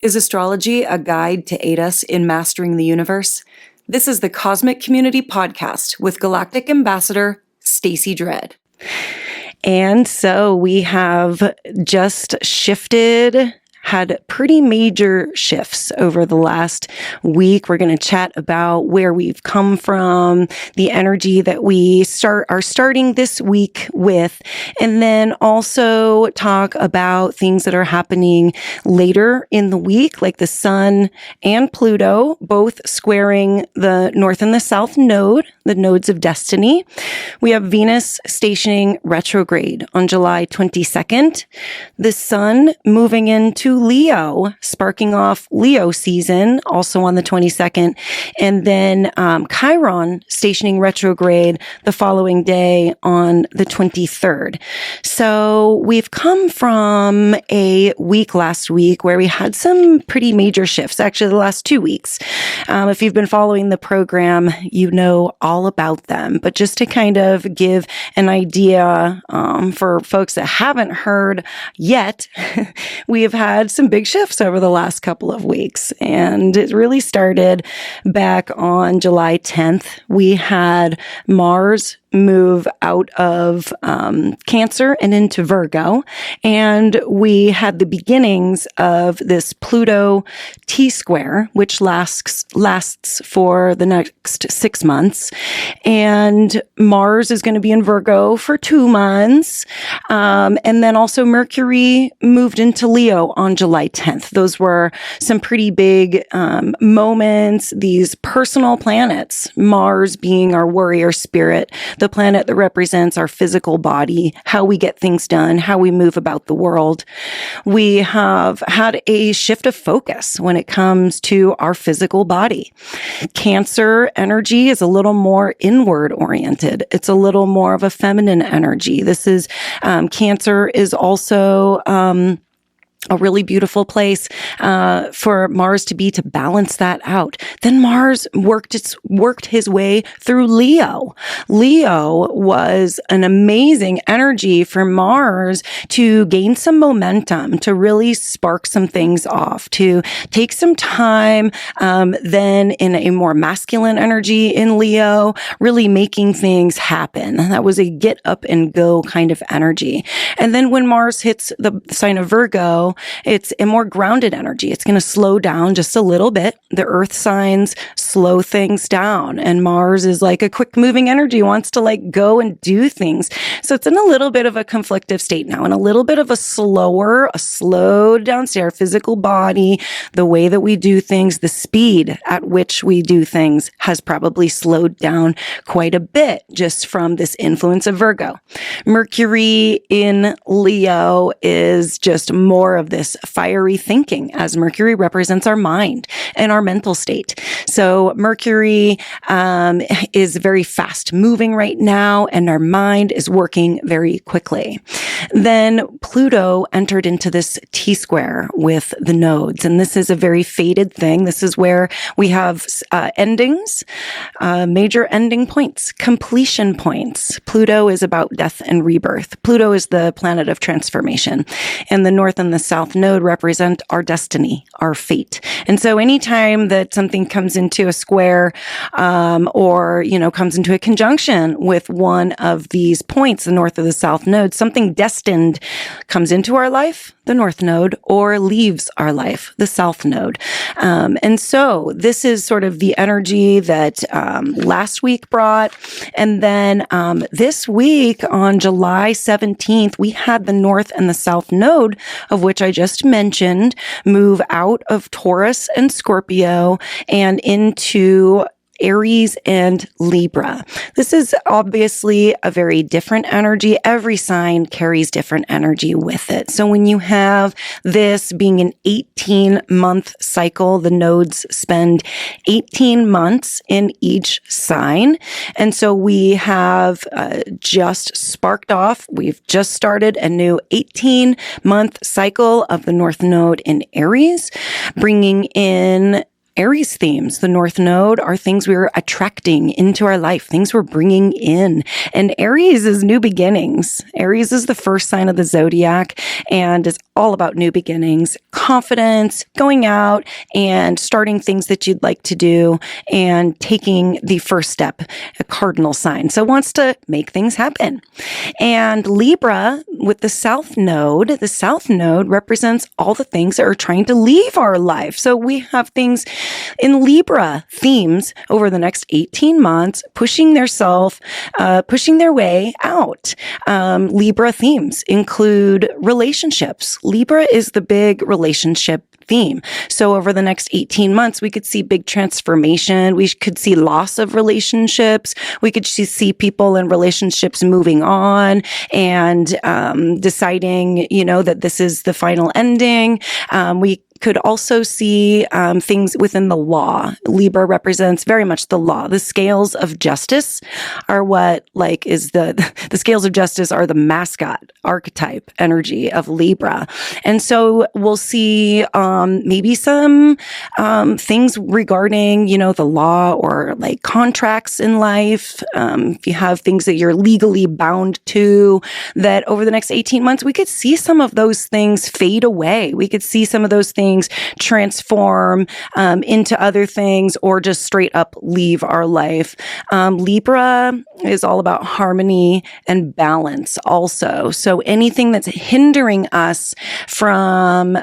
Is astrology a guide to aid us in mastering the universe? This is the Cosmic Community Podcast with Galactic Ambassador Stacey Dredd. And so we have just had pretty major shifts over the last week. We're going to chat about where we've come from, the energy that we are starting this week with, and then also talk about things that are happening later in the week, like the Sun and Pluto, both squaring the North and the South node, the nodes of destiny. We have Venus stationing retrograde on July 22nd, the Sun moving into Leo, sparking off Leo season, also on the 22nd, and then Chiron stationing retrograde the following day on the 23rd. So we've come from a week last week where we had some pretty major shifts, actually the last 2 weeks. If you've been following the program, you know all about them. But just to kind of give an idea for folks that haven't heard yet, we have had some big shifts over the last couple of weeks. And it really started back on July 10th. We had Mars move out of Cancer and into Virgo. And we had the beginnings of this Pluto T-square, which lasts for the next 6 months. And Mars is going to be in Virgo for 2 months. And then also Mercury moved into Leo on July 10th. Those were some pretty big moments, these personal planets, Mars being our warrior spirit, the planet that represents our physical body, how we get things done, how we move about the world. We have had a shift of focus when it comes to our physical body. Cancer energy is a little more inward oriented. It's a little more of a feminine energy. This is, Cancer is also, a really beautiful place for Mars to balance that out. Then Mars worked his way through Leo. Leo was an amazing energy for Mars to gain some momentum, to really spark some things off, to take some time, then in a more masculine energy in Leo, really making things happen. That was a get up and go kind of energy. And then when Mars hits the sign of Virgo, it's a more grounded energy. It's going to slow down just a little bit. The earth signs slow things down, and Mars is like a quick moving energy, wants to go and do things. So it's in a little bit of a conflictive state now, and a little bit of a slowed down state. Our physical body, the way that we do things, the speed at which we do things has probably slowed down quite a bit just from this influence of Virgo. Mercury in Leo is just more of this fiery thinking, as Mercury represents our mind and our mental state. So Mercury is very fast moving right now, and our mind is working very quickly. Then Pluto entered into this T-square with the nodes, and this is a very fated thing. This is where we have endings, major ending points, completion points. Pluto is about death and rebirth. Pluto is the planet of transformation, and the North and the South node represent our destiny, our fate. And so anytime that something comes into a square, or, comes into a conjunction with one of these points, the North or the South node, something destined comes into our life, the North node, or leaves our life, the South node. And so this is sort of the energy that last week brought. And then this week on July 17th, we had the North and the South node, of which I just mentioned, move out of Taurus and Scorpio and into Aries and Libra. This is obviously a very different energy. Every sign carries different energy with it. So when you have this being an 18-month cycle, the nodes spend 18 months in each sign. And so we have just sparked off. We've just started a new 18-month cycle of the North node in Aries, bringing in Aries themes. The North Node are things we're attracting into our life, things we're bringing in. And Aries is new beginnings. Aries is the first sign of the zodiac and is all about new beginnings, confidence, going out and starting things that you'd like to do and taking the first step, a cardinal sign. So wants to make things happen. And Libra with the South Node represents all the things that are trying to leave our life. So we have things in Libra themes over the next 18 months, pushing their way out. Libra themes include relationships. Libra is the big relationship theme. So over the next 18 months, we could see big transformation. We could see loss of relationships. We could see people in relationships moving on and deciding, that this is the final ending. We could also see things within the law. Libra represents very much the law. The scales of justice are what is the scales of justice are the mascot archetype energy of Libra. And so we'll see maybe some things regarding, the law or contracts in life. If you have things that you're legally bound to, that over the next 18 months, we could see some of those things fade away. We could see some of those things transform into other things or just straight up leave our life. Libra is all about harmony and balance also. So anything that's hindering us from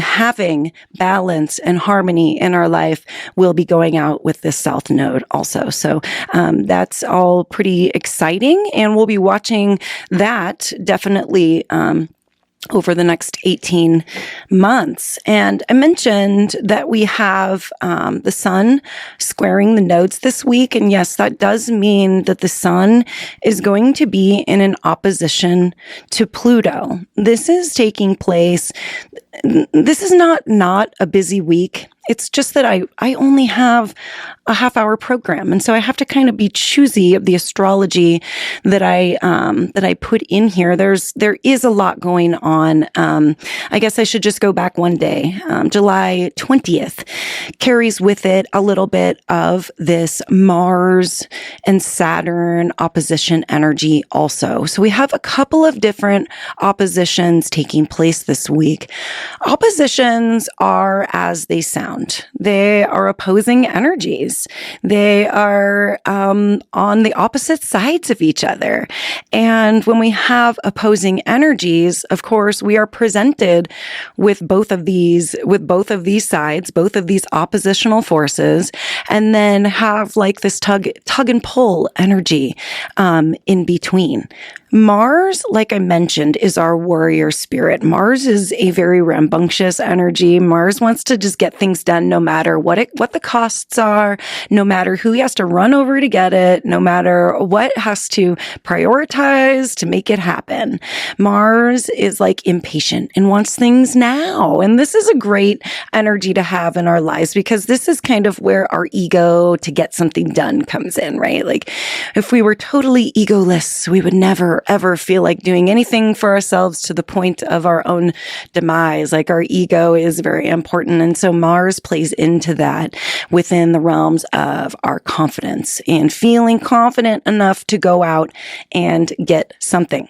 having balance and harmony in our life will be going out with this South Node also. So that's all pretty exciting, and we'll be watching that definitely over the next 18 months. And I mentioned that we have the sun squaring the nodes this week. And yes, that does mean that the sun is going to be in an opposition to Pluto. This is taking place. This is not a busy week. It's just that I only have a half-hour program, and so I have to kind of be choosy of the astrology that I put in here. There is a lot going on. I guess I should just go back one day. July 20th carries with it a little bit of this Mars and Saturn opposition energy also. So we have a couple of different oppositions taking place this week. Oppositions are as they sound. They are opposing energies. They are on the opposite sides of each other. And when we have opposing energies, of course, we are presented with both of these sides, both of these oppositional forces, and then have this tug and pull energy in between. Mars, like I mentioned, is our warrior spirit. Mars is a very rambunctious energy. Mars wants to just get things done no matter what the costs are, no matter who he has to run over to get it, no matter what has to prioritize to make it happen. Mars is impatient and wants things now. And this is a great energy to have in our lives because this is kind of where our ego to get something done comes in, right? If we were totally egoless, we would never ever feel like doing anything for ourselves to the point of our own demise. Our ego is very important. And so Mars plays into that within the realms of our confidence and feeling confident enough to go out and get something.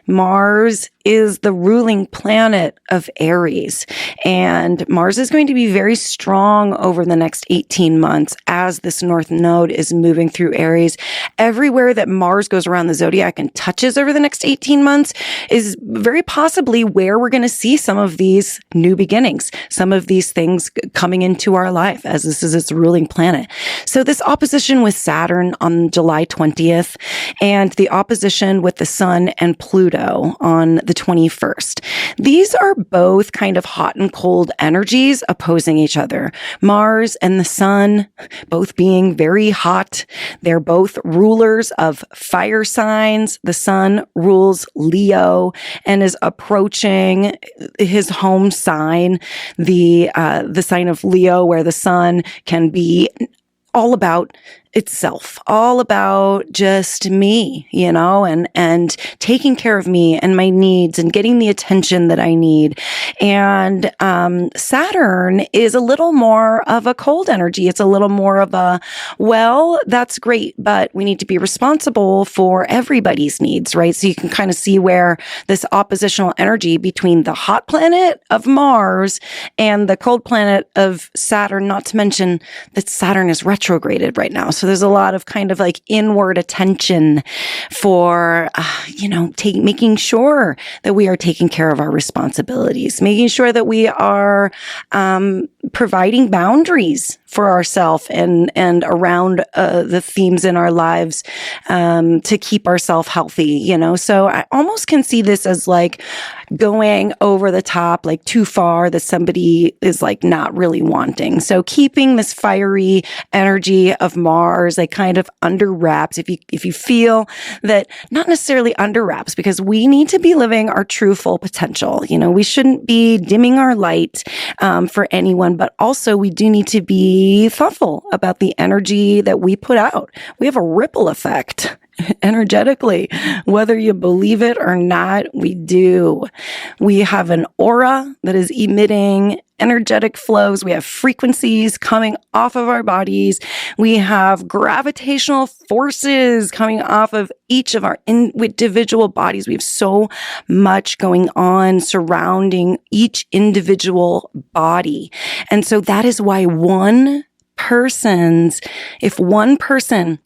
Mars is the ruling planet of Aries, and Mars is going to be very strong over the next 18 months as this North Node is moving through Aries. Everywhere that Mars goes around the zodiac and touches over the next 18 months is very possibly where we're going to see some of these new beginnings, some of these things coming into our life as this is its ruling planet. So this opposition with Saturn on July 20th and the opposition with the Sun and Pluto on the 21st. These are both kind of hot and cold energies opposing each other. Mars and the Sun both being very hot. They're both rulers of fire signs. The Sun rules Leo and is approaching his home sign, the sign of Leo, where the Sun can be all about itself, all about just me, and taking care of me and my needs and getting the attention that I need. And Saturn is a little more of a cold energy. It's a little more of a, well, that's great, but we need to be responsible for everybody's needs, right? So you can kind of see where this oppositional energy between the hot planet of Mars and the cold planet of Saturn, not to mention that Saturn is retrograded right now. So there's a lot of kind of like inward attention for, making sure that we are taking care of our responsibilities, making sure that we are providing boundaries for ourselves and around the themes in our lives to keep ourselves healthy, So I almost can see this as like going over the top, like too far that somebody is like not really wanting. So keeping this fiery energy of Mars, like kind of under wraps. If you feel that, not necessarily under wraps, because we need to be living our true full potential. We shouldn't be dimming our light for anyone, but also we do need to be thoughtful about the energy that we put out. We have a ripple effect energetically, whether you believe it or not, we do. We have an aura that is emitting energetic flows. We have frequencies coming off of our bodies. We have gravitational forces coming off of each of our individual bodies. We have so much going on surrounding each individual body. And so that is why if one person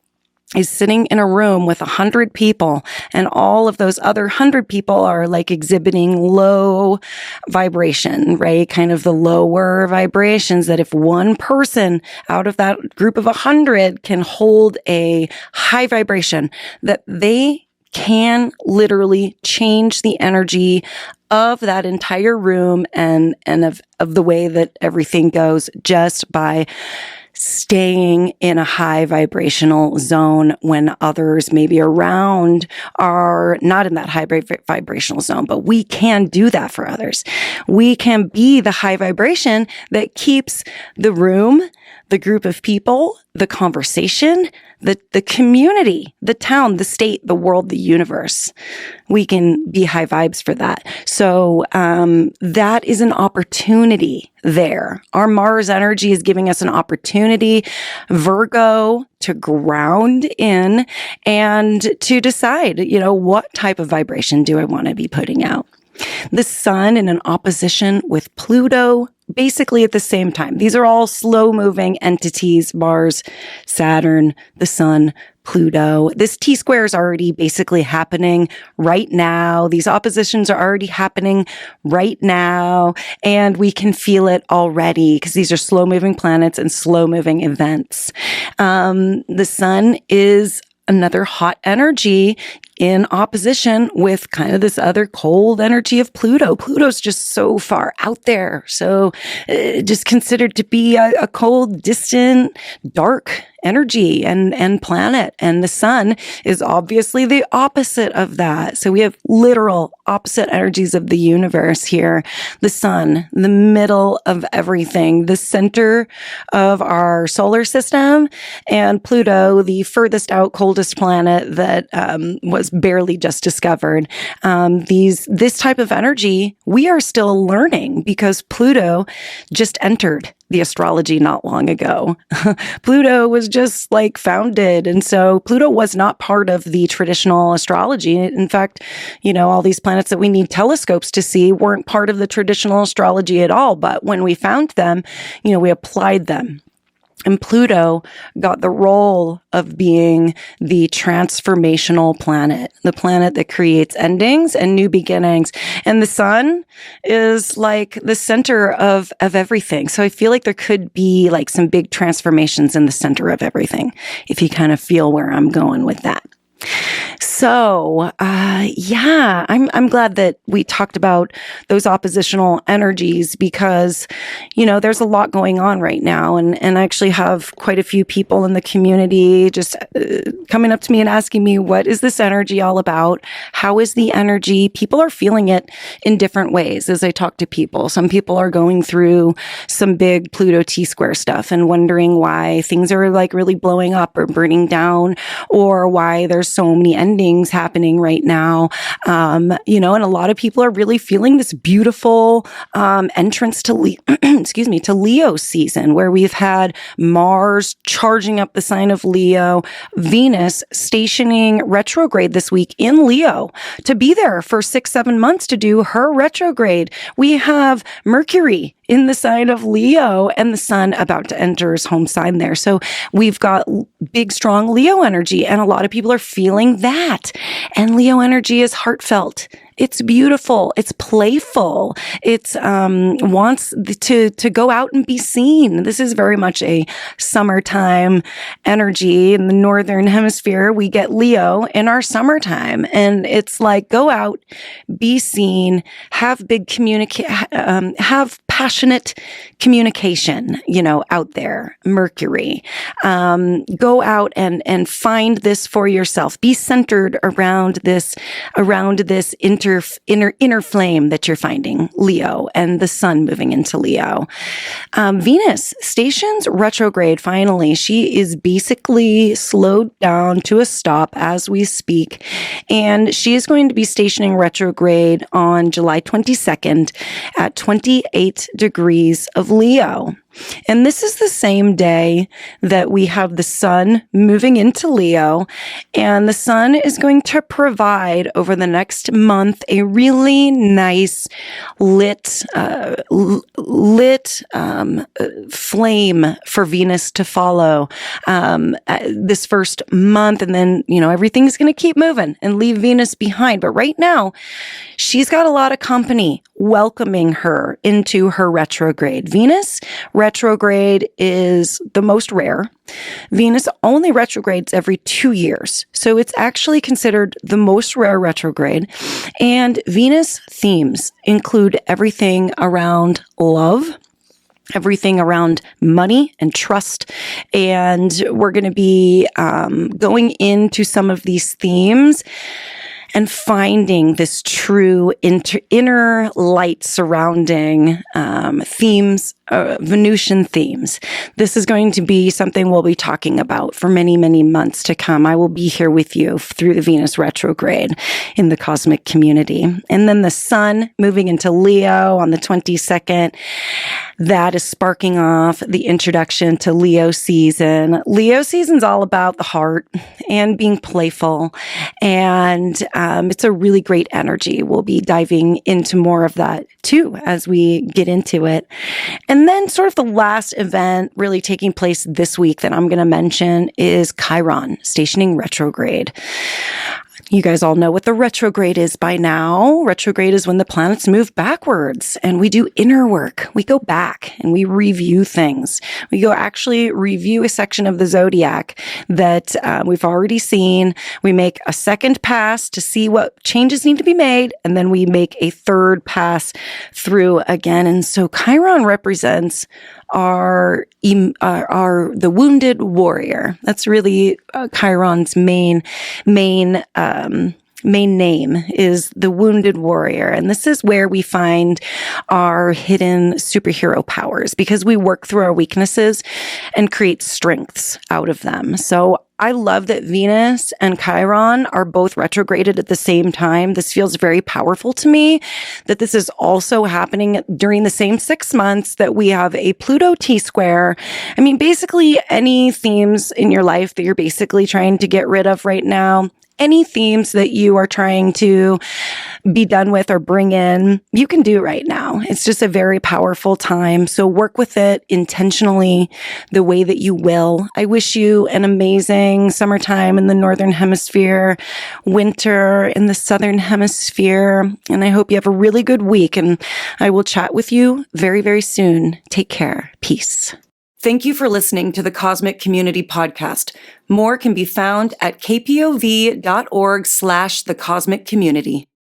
is sitting in a room with 100 people and all of those other 100 people are like exhibiting low vibration, right? Kind of the lower vibrations, that if one person out of that group of 100 can hold a high vibration, that they can literally change the energy of that entire room and of the way that everything goes just by staying in a high vibrational zone when others maybe around are not in that high vibrational zone. But we can do that for others. We can be the high vibration that keeps the room, the group of people, the conversation, the community, the town, the state, the world, the universe. We can be high vibes for that. So that is an opportunity there. Our Mars energy is giving us an opportunity, Virgo, to ground in and to decide, what type of vibration do I want to be putting out? The sun in an opposition with Pluto, basically at the same time. These are all slow-moving entities: Mars, Saturn, the sun, Pluto. This T-square is already basically happening right now. These oppositions are already happening right now, and we can feel it already because these are slow-moving planets and slow-moving events. The sun is another hot energy in opposition with kind of this other cold energy of Pluto. Pluto's just so far out there. So just considered to be a cold, distant, dark energy and planet. And the sun is obviously the opposite of that. So we have literal opposite energies of the universe here. The sun, the middle of everything, the center of our solar system, and Pluto, the furthest out, coldest planet that was barely just discovered. This type of energy, we are still learning because Pluto just entered the astrology not long ago. Pluto was just like founded. And so Pluto was not part of the traditional astrology. In fact, all these planets that we need telescopes to see weren't part of the traditional astrology at all. But when we found them, we applied them. And Pluto got the role of being the transformational planet, the planet that creates endings and new beginnings. And the sun is like the center of everything. So I feel like there could be like some big transformations in the center of everything, if you kind of feel where I'm going with that. So, yeah, I'm glad that we talked about those oppositional energies because, there's a lot going on right now. And I actually have quite a few people in the community just coming up to me and asking me, what is this energy all about? How is the energy? People are feeling it in different ways as I talk to people. Some people are going through some big Pluto T-square stuff and wondering why things are like really blowing up or burning down, or why there's so many endings happening right now. And a lot of people are really feeling this beautiful entrance to to Leo season, where we've had Mars charging up the sign of Leo, Venus stationing retrograde this week in Leo to be there for 6-7 months to do her retrograde. We have Mercury in the sign of Leo and the sun about to enter his home sign there. So we've got big, strong Leo energy, and a lot of people are feeling that. And Leo energy is heartfelt. It's beautiful. It's playful. It's wants to go out and be seen. This is very much a summertime energy. In the northern hemisphere, we get Leo in our summertime, and it's like go out, be seen, have have passionate communication. Out there, Mercury. Go out and find this for yourself. Be centered around this inner flame that you're finding, Leo, and the sun moving into Leo. Venus stations retrograde finally. She is basically slowed down to a stop as we speak, and she is going to be stationing retrograde on July 22nd at 28 degrees of Leo. And this is the same day that we have the sun moving into Leo, and the sun is going to provide over the next month a really nice lit flame for Venus to follow this first month. And then, everything's going to keep moving and leave Venus behind. But right now, she's got a lot of company welcoming her into her retrograde. Venus retrograde is the most rare. Venus only retrogrades every 2 years. So it's actually considered the most rare retrograde. And Venus themes include everything around love, everything around money and trust. And we're going to be going into some of these themes and finding this true inner light surrounding themes, Venusian themes. This is going to be something we'll be talking about for many, many months to come. I will be here with you through the Venus retrograde in the cosmic community. And then the sun moving into Leo on the 22nd. That is sparking off the introduction to Leo season. Leo season's all about the heart and being playful. And it's a really great energy. We'll be diving into more of that too as we get into it. And then sort of the last event really taking place this week that I'm going to mention is Chiron stationing retrograde. You guys all know what the retrograde is by now. Retrograde is when the planets move backwards and we do inner work. We go back and we review things. We go actually review a section of the zodiac that we've already seen. We make a second pass to see what changes need to be made, and then we make a third pass through again. And so Chiron represents are the wounded warrior. That's really Chiron's main name is the wounded warrior. And this is where we find our hidden superhero powers, because we work through our weaknesses and create strengths out of them. So I love that Venus and Chiron are both retrograded at the same time. This feels very powerful to me, that this is also happening during the same 6 months that we have a Pluto T-square. I mean, basically any themes in your life that you're basically trying to get rid of right now, any themes that you are trying to be done with or bring in, you can do right now. It's just a very powerful time. So work with it intentionally the way that you will. I wish you an amazing summertime in the Northern Hemisphere, winter in the Southern Hemisphere, and I hope you have a really good week. And I will chat with you very, very soon. Take care. Peace. Thank you for listening to the Cosmic Community Podcast. More can be found at kpov.org/thecosmiccommunity.